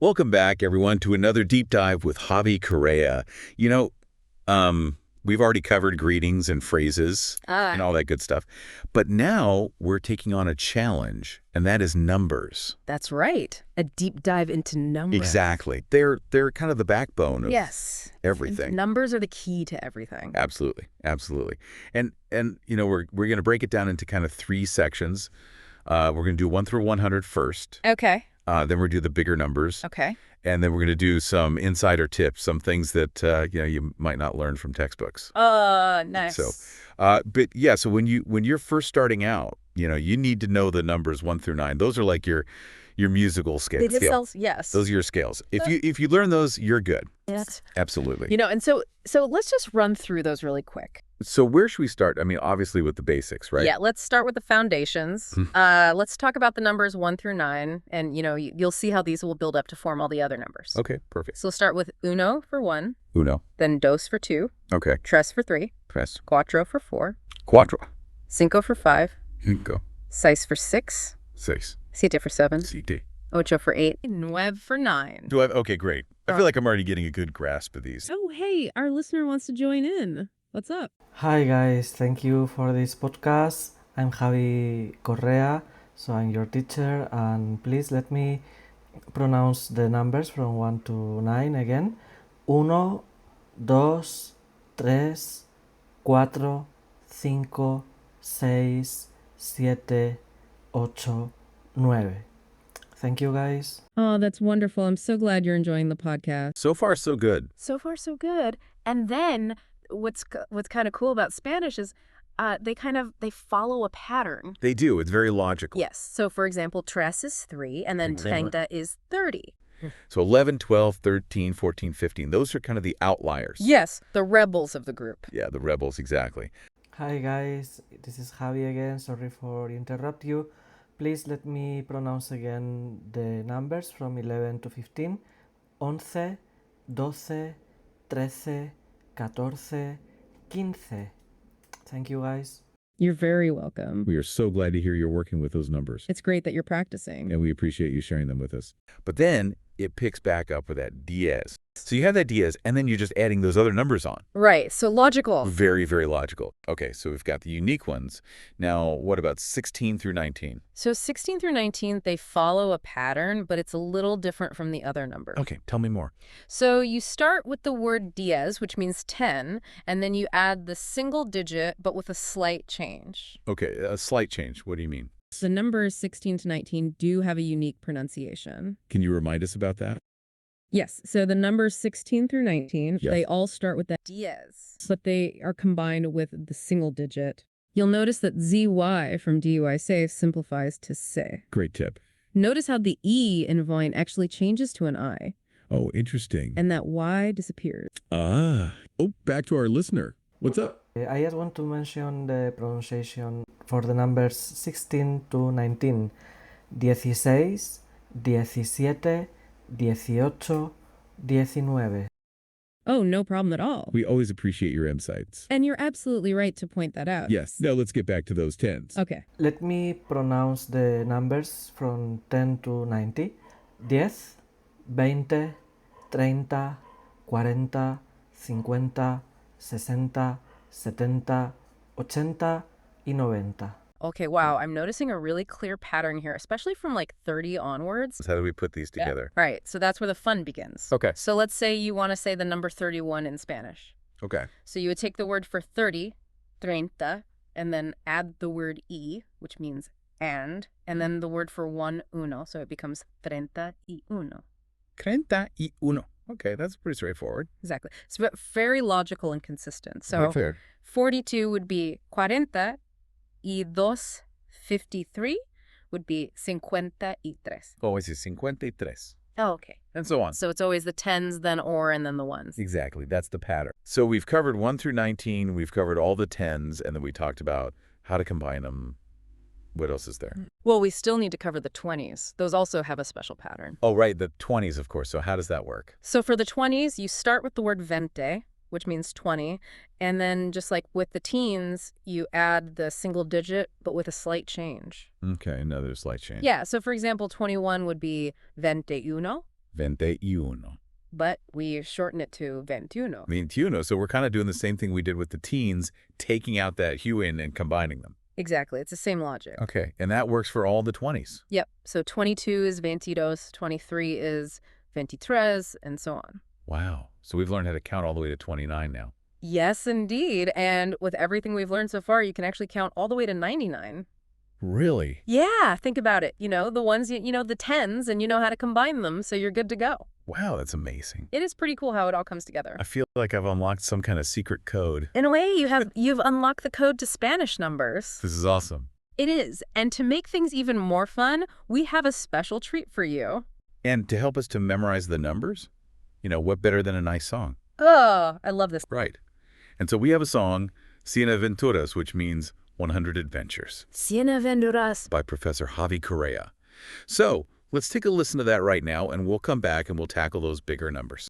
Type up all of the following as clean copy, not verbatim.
Welcome back, everyone, to another deep dive with Javi Correa. We've already covered greetings and phrases and all that good stuff. But now we're taking on a challenge, and that is numbers. That's right. A deep dive into numbers. Exactly. They're kind of the backbone of everything. Numbers are the key to everything. Absolutely. Absolutely. And we're going to break it down into kind of three sections. We're going to do 1 through 100 first. Okay. Then we're going to do the bigger numbers. Okay. And then we're going to do some insider tips, some things that you might not learn from textbooks. Nice. So, so when you're first starting out, you need to know the numbers 1 through 9. Those are like your musical scales. Yes. Those are your scales. If you learn those, you're good. Yes. Absolutely. And so let's just run through those really quick. So where should we start? I mean, obviously with the basics, right? Yeah, let's start with the foundations. Let's talk about the numbers 1 through 9, and you'll see how these will build up to form all the other numbers. Okay, perfect. So we'll start with uno for 1. Uno. Then dos for 2. Okay. Tres for 3. Tres. Cuatro for 4. Cuatro. Cinco for 5. Cinco. Seis for 6. Seis. Siete for 7. Siete. Ocho for 8. Nueve for 9. Okay, great. I feel like I'm already getting a good grasp of these. Oh, hey, our listener wants to join in. What's up? Hi guys, thank you for this podcast. I'm Javi Correa, so I'm your teacher, and please let me pronounce the numbers from 1 to 9 again. Uno, dos, tres, cuatro, cinco, seis, siete, ocho, nueve. Thank you guys. Oh, that's wonderful. I'm so glad you're enjoying the podcast. So far, so good. So far, so good. And then what's kind of cool about Spanish is they follow a pattern. They do. It's very logical. Yes. So, for example, tres is 3, and then treinta is 30. So 11, 12, 13, 14, 15. Those are kind of the outliers. Yes, the rebels of the group. Yeah, the rebels, exactly. Hi guys, this is Javi again. Sorry for interrupt you. Please let me pronounce again the numbers from 11 to 15. 11, 12, 13, 14, 15. Thank you guys. You're very welcome. We are so glad to hear you're working with those numbers. It's great that you're practicing. And we appreciate you sharing them with us. But then it picks back up with that diez. So you have that diez, and then you're just adding those other numbers on. Right. So logical. Very, very logical. Okay, so we've got the unique ones. Now, what about 16 through 19? So 16 through 19, they follow a pattern, but it's a little different from the other numbers. Okay, tell me more. So you start with the word diez, which means 10, and then you add the single digit, but with a slight change. Okay, a slight change. What do you mean? The numbers 16 to 19 do have a unique pronunciation. Can you remind us about that? Yes. So the numbers 16 through 19, Yes. They all start with that diez, but they are combined with the single digit. You'll notice that ZY from DUI safe simplifies to se. Great tip. Notice how the E in vine actually changes to an I, Oh, interesting. and that Y disappears. Back to our listener. What's up? I just want to mention the pronunciation for the numbers 16 to 19. 16, 17, 18, 19. Oh, no problem at all. We always appreciate your insights. And you're absolutely right to point that out. Yes. Now let's get back to those tens. Okay. Let me pronounce the numbers from 10 to 90. 10, 20, 30, 40, 50, 60, 70, 80, y 90. Okay, wow. I'm noticing a really clear pattern here, especially from like 30 onwards. How do we put these together? Right. So that's where the fun begins. Okay. So let's say you want to say the number 31 in Spanish. Okay. So you would take the word for 30, treinta, and then add the word y, which means and then the word for 1, uno. So it becomes treinta y uno. Treinta y uno. Okay, that's pretty straightforward. Exactly. So very logical and consistent. So Very fair. 42 would be cuarenta y dos. 53 would be cincuenta y tres. Always is 53. Oh, okay. And so on. So it's always the tens, then or, and then the ones. Exactly. That's the pattern. So we've covered 1 through 19. We've covered all the tens, and then we talked about how to combine them. What else is there? Well, we still need to cover the 20s. Those also have a special pattern. Oh, right. The 20s, of course. So how does that work? So for the 20s, you start with the word veinte, which means 20. And then just like with the teens, you add the single digit, but with a slight change. Okay, another slight change. Yeah. So for example, 21 would be veintiuno. veintiuno. But we shorten it to 21. 21. So we're kind of doing the same thing we did with the teens, taking out that hue in and combining them. Exactly. It's the same logic. Okay. And that works for all the 20s. Yep. So 22 is 22, 23 is 23, and so on. Wow. So we've learned how to count all the way to 29 now. Yes, indeed. And with everything we've learned so far, you can actually count all the way to 99. Really? Yeah, think about it. The ones, the tens, and you know how to combine them, so you're good to go. Wow, that's amazing. It is pretty cool how it all comes together. I feel like I've unlocked some kind of secret code. In a way, you've unlocked the code to Spanish numbers. This is awesome. It is. And to make things even more fun, we have a special treat for you. And to help us to memorize the numbers, what better than a nice song? Oh, I love this. Right. And so we have a song, Cien aventuras, which means 100 adventures. Cien aventuras. By Professor Javi Correa. So let's take a listen to that right now, and we'll come back and we'll tackle those bigger numbers.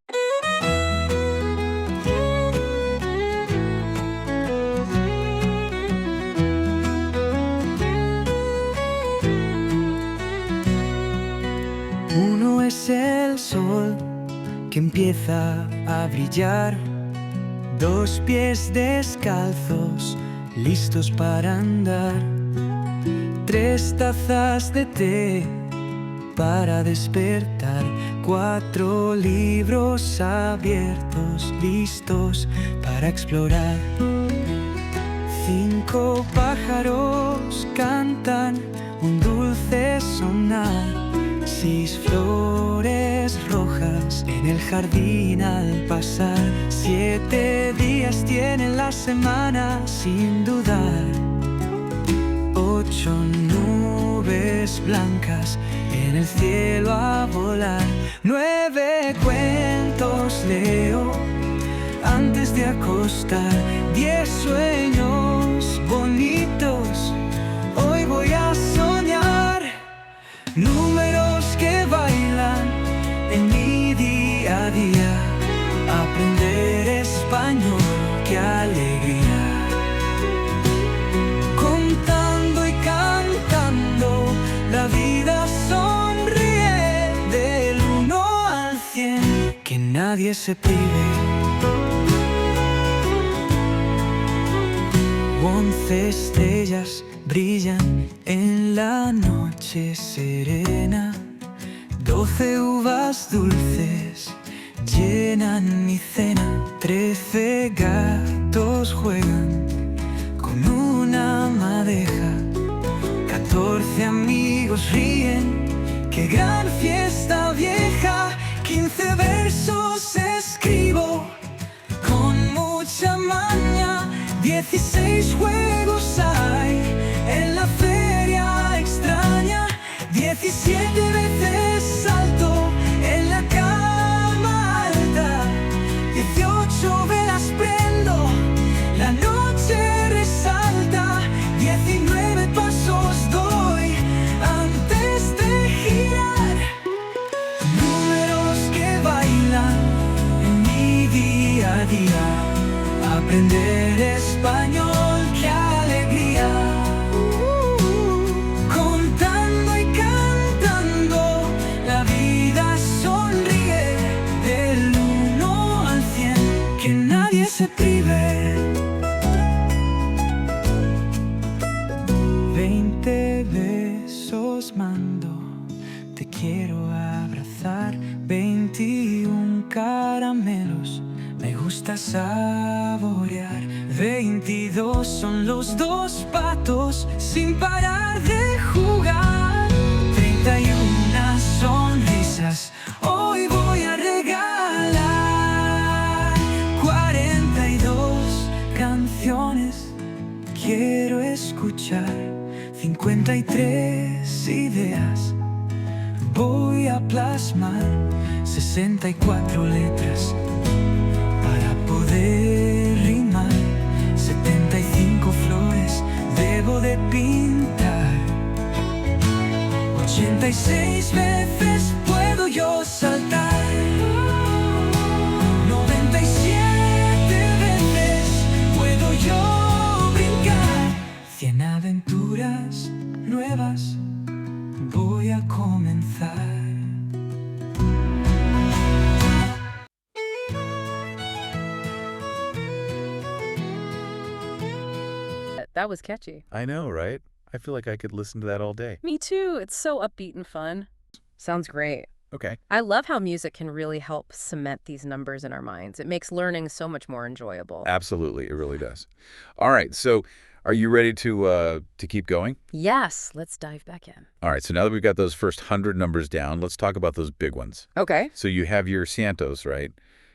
Uno es el sol que empieza a brillar, 2 pies descalzos, listos para andar, 3 tazas de té para despertar, 4 libros abiertos, listos para explorar, 5 pájaros cantan un dulce sonar, 6 flores rojas en el jardín al pasar, 7 días tiene la semana sin dudar, 8 nubes blancas en el cielo a volar, 9 cuentos leo antes de acostar, 10 sueños bonitos hoy voy a soñar, números que bailan en mi día a día, aprender español, qué alegría, contando y cantando, la vida sonríe del 1 al 100, que nadie se prive. 11 estrellas brillan en la noche serena, 12 uvas dulces llenan mi cena, 13 gatos juegan con una madeja, 14 amigos ríen, qué gran fiesta vieja, 15 versos escribo con mucha maña, 16 juegos hay en la feria extraña, 17 veces salto en la cama alta, 18 velas prendo, la noche resalta, 19 pasos doy antes de girar, números que bailan en mi día a día, aprender español, qué alegría, contando y cantando, la vida sonríe del 1 al 100, que nadie se prive. 20 besos mando, te quiero abrazar, 21 caramelos me gusta saborear, 22 son los 2 patos sin parar de jugar, 31 sonrisas hoy voy a regalar, 42 canciones quiero escuchar, 53 ideas voy a plasmar, 64 letras poder rimar, 75 flores debo de pintar, 86 veces puedo yo saltar, 97 veces puedo yo brincar, 100 aventuras nuevas voy a comenzar. That was catchy. I know, right? I feel like I could listen to that all day. Me too. It's so upbeat and fun. Sounds great. Okay. I love how music can really help cement these numbers in our minds. It makes learning so much more enjoyable. Absolutely. It really does. All right. So are you ready to keep going? Yes. Let's dive back in. All right. So now that we've got those first 100 numbers down, let's talk about those big ones. Okay. So you have your cientos, right?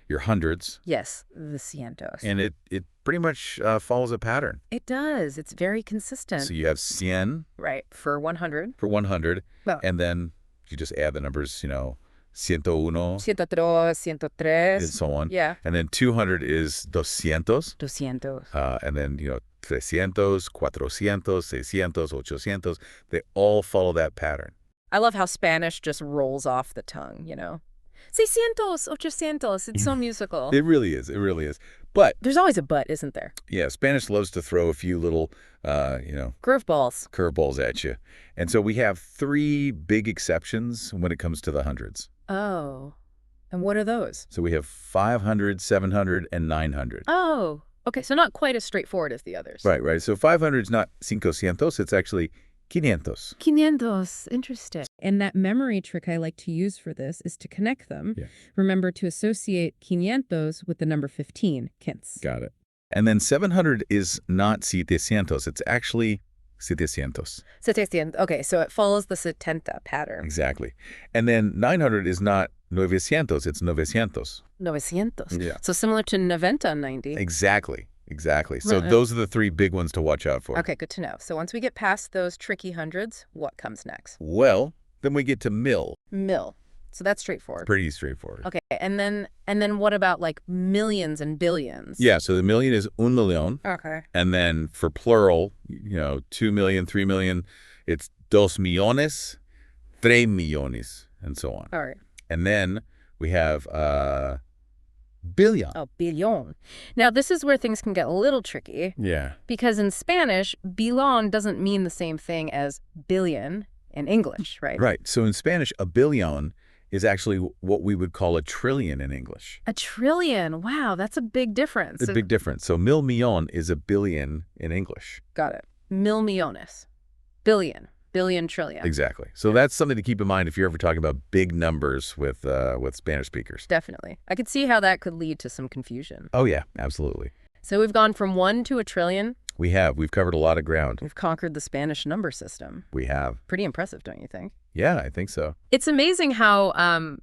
Your hundreds. Yes, the cientos. And it pretty much follows a pattern. It does. It's very consistent. So you have cien Right. For 100. for 100. Well. And then you just add the numbers, ciento uno, Ciento tres. and so on. Yeah. And then 200 is doscientos. Doscientos. And then, trescientos, cuatrocientos, seiscientos, ochocientos. They all follow that pattern. I love how Spanish just rolls off the tongue, Seiscientos, ochocientos. It's so musical. It really is. It really is. But, There's always a but, isn't there? yeah, Spanish loves to throw a few little, Curveballs. curveballs at you. And so we have 3 big exceptions when it comes to the hundreds. Oh. And what are those? So we have 500, 700, and 900. Oh. Okay, so not quite as straightforward as the others. Right. So 500 is not cientos, it's actually quinientos. Quinientos. Interesting. And that memory trick I like to use for this is to connect them. Yeah. Remember to associate quinientos with the number 15, quince. Got it. And then 700 is not setecientos, it's actually setecientos. Setecientos. Okay, so it follows the setenta pattern. Exactly. And then 900 is not novecientos, it's novecientos. Novecientos. Yeah. So similar to noventa, 90. Exactly. So Right. those are the 3 big ones to watch out for. Okay, good to know. So once we get past those tricky hundreds, what comes next? Well, then we get to mil. Mil. So that's straightforward. Pretty straightforward. Okay, and then what about like millions and billions? Yeah, so the million is un millón. Okay. And then for plural, 2 million, 3 million, it's dos millones, tres millones, and so on. All right. And then we have billion. Oh, billón. Now, this is where things can get a little tricky Yeah. because in Spanish, billón doesn't mean the same thing as billion in English, right? Right. So in Spanish, a billion is actually what we would call a trillion in English. A trillion. Wow, that's a big difference. A big difference. So mil millón is a billion in English. Got it. Mil millones. Billion. Billion, trillion. Exactly. So that's something to keep in mind if you're ever talking about big numbers with Spanish speakers. Definitely. I could see how that could lead to some confusion. Oh, yeah, absolutely. So we've gone from 1 to a trillion. We've covered a lot of ground. We've conquered the Spanish number system. We have. Pretty impressive, don't you think? Yeah, I think so. It's amazing how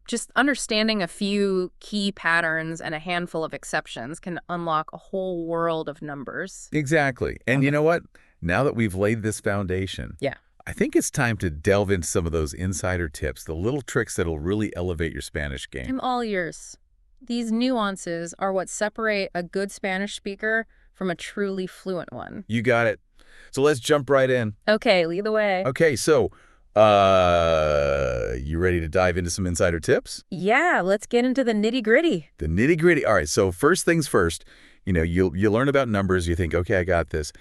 just understanding a few key patterns and a handful of exceptions can unlock a whole world of numbers. Exactly. And you know what? Now that we've laid this foundation, Yeah. I think it's time to delve into some of those insider tips, the little tricks that'll really elevate your Spanish game. I'm all ears. These nuances are what separate a good Spanish speaker from a truly fluent one. You got it. So let's jump right in. Okay, lead the way. Okay, so you ready to dive into some insider tips? Yeah, let's get into the nitty-gritty. The nitty-gritty. All right, so first things first, you learn about numbers, you think, okay, I got this.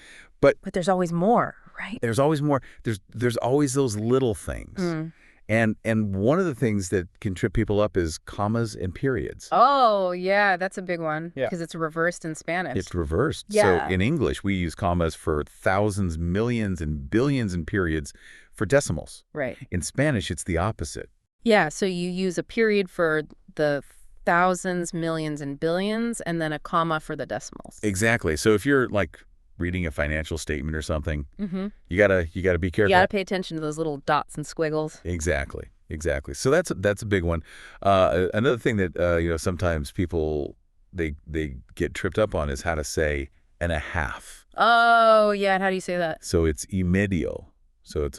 But there's always more, right? there's always more. There's always those little things. And one of the things that can trip people up is commas and periods. Oh, yeah, that's a big one. Yeah. Because it's reversed in Spanish. It's reversed. Yeah. So in English, we use commas for thousands, millions, and billions and periods for decimals. Right. In Spanish, it's the opposite. Yeah, so you use a period for the thousands, millions, and billions, and then a comma for the decimals. Exactly. So if you're like reading a financial statement or something, Mm-hmm. you gotta be careful. You got to pay attention to those little dots and squiggles. Exactly. So that's a big one. Another thing that sometimes people they get tripped up on is how to say and a half. Oh, yeah, and how do you say that? So it's y medio. So it's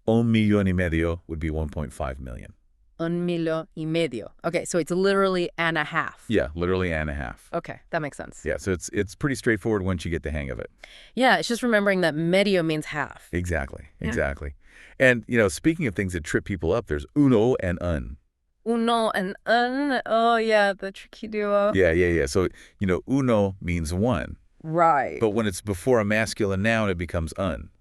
un millón y medio would be 1.5 million. Un millón y medio. Okay, so it's literally and a half. Yeah, literally and a half. Okay, that makes sense. Yeah, so it's pretty straightforward once you get the hang of it. Yeah, it's just remembering that medio means half. Exactly. And, speaking of things that trip people up, there's uno and un. Uno and un. Oh, yeah, the tricky duo. Yeah. So, uno means one. Right. But when it's before a masculine noun, it becomes un.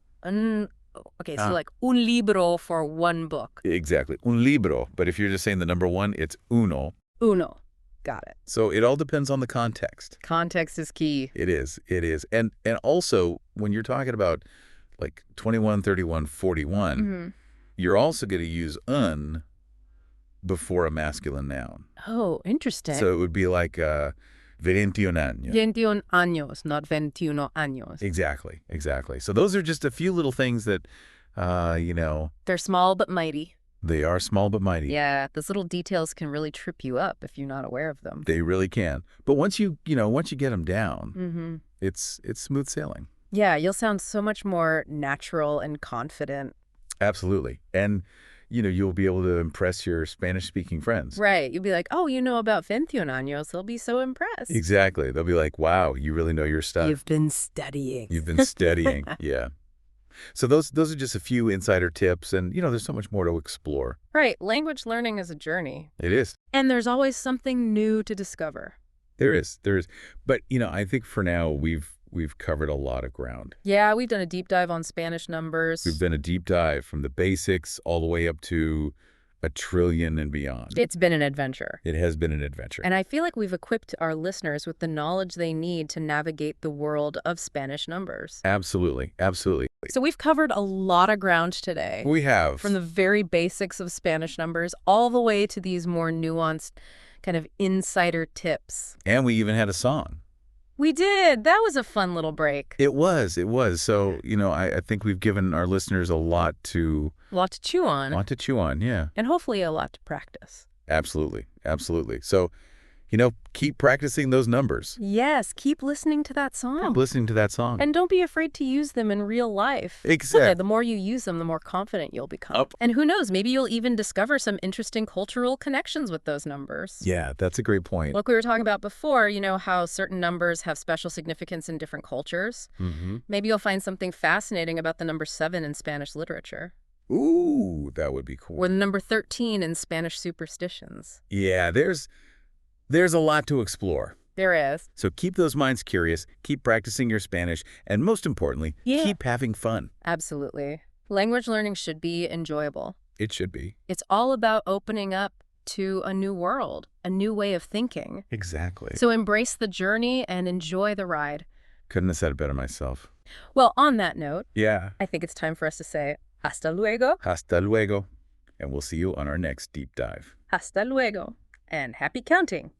Okay, so like un libro for one book. Exactly. Un libro. But if you're just saying the number one, it's uno. Uno. Got it. So it all depends on the context. Context is key. It is. It is. And also, when you're talking about like 21, 31, 41, you're also going to use un before a masculine noun. Oh, interesting. So it would be like 21 años. 21 años, not 21 años. Exactly. Exactly. So those are just a few little things that, They're small but mighty. they are small but mighty. Yeah, those little details can really trip you up if you're not aware of them. They really can. But once you get them down, it's smooth sailing. Yeah, you'll sound so much more natural and confident. Absolutely. And, you'll be able to impress your Spanish-speaking friends. Right. You'll be like, oh, you know about 21 años. They'll be so impressed. Exactly. They'll be like, wow, you really know your stuff. You've been studying. You've been studying. Yeah. So those are just a few insider tips. And, there's so much more to explore. Right. Language learning is a journey. It is. And there's always something new to discover. There is. But, I think for now we've covered a lot of ground. Yeah, we've done a deep dive on Spanish numbers. We've done a deep dive from the basics all the way up to 1 trillion and beyond. It's been an adventure. It has been an adventure. And I feel like we've equipped our listeners with the knowledge they need to navigate the world of Spanish numbers. Absolutely. Absolutely. So we've covered a lot of ground today. We have. From the very basics of Spanish numbers all the way to these more nuanced kind of insider tips. And we even had a song. We did. That was a fun little break. It was. So, I think we've given our listeners a lot to chew on. A lot to chew on, yeah. And hopefully a lot to practice. Absolutely. Absolutely. So, keep practicing those numbers. Yes, keep listening to that song. Keep listening to that song. And don't be afraid to use them in real life. Exactly. The more you use them, the more confident you'll become. And who knows, maybe you'll even discover some interesting cultural connections with those numbers. Yeah, that's a great point. Like we were talking about before, how certain numbers have special significance in different cultures. Maybe you'll find something fascinating about the number 7 in Spanish literature. Ooh, that would be cool. Or the number 13 in Spanish superstitions. Yeah, there's a lot to explore. There is. So keep those minds curious, keep practicing your Spanish, and most importantly, keep having fun. Absolutely. Language learning should be enjoyable. It should be. It's all about opening up to a new world, a new way of thinking. Exactly. So embrace the journey and enjoy the ride. Couldn't have said it better myself. Well, on that note, I think it's time for us to say hasta luego. Hasta luego. And we'll see you on our next deep dive. Hasta luego. And happy counting.